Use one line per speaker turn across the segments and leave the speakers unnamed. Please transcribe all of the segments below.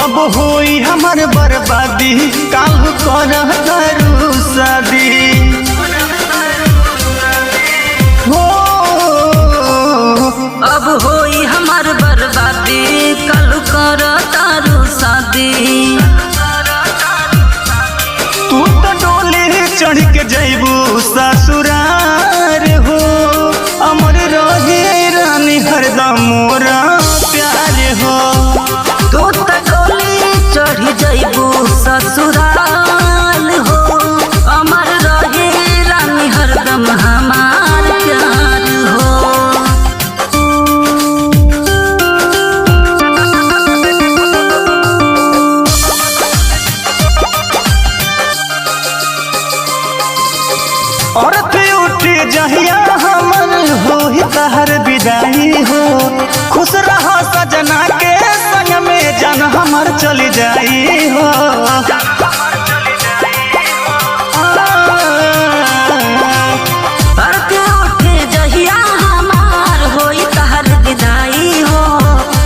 अब होई हमर बर्बादी काल कर करू शादी हो।
अब होई हमर बर्बादी कल कर तारू शादी।
तू तो डोली चढ़ के जैबू ससुरार हो अमर रहे रानी हरदम मोरा प्यार हो।
तू तो डोली चढ़ जैबू ससुराल हो अमर रहे रानी हरदम हमार प्यार हो।
औरत उठी जहिया हमर हो तहर विदाई हो खुश रहो सजना के संग में जन हमर चली जाई हो।
औरत उठी जहिया हमार होई तहर विदाई हो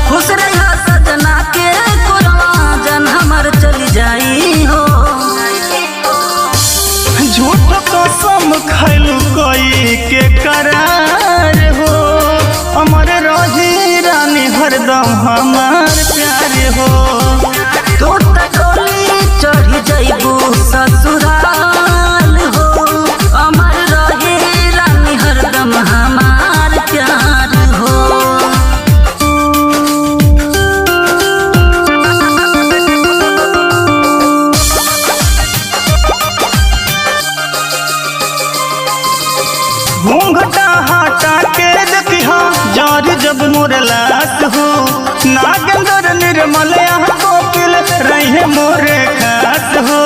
खुश रहो सजना के कोरवा जन हमर चली जाई हो।
झूठ कसम खैलू कोई के करार हो अमर रही रानी हरदम हमार प्यार हो।
तू तो डोली चढ़ जैबू ससुराल हो अमर रहे रानी हरदम हमार प्यार हो।
घूंघटा हटा के देखिहा जार जब मोर लाश हो नागेंद्र निर्मल यहाँ कोकिल रहे मोरे खास हो।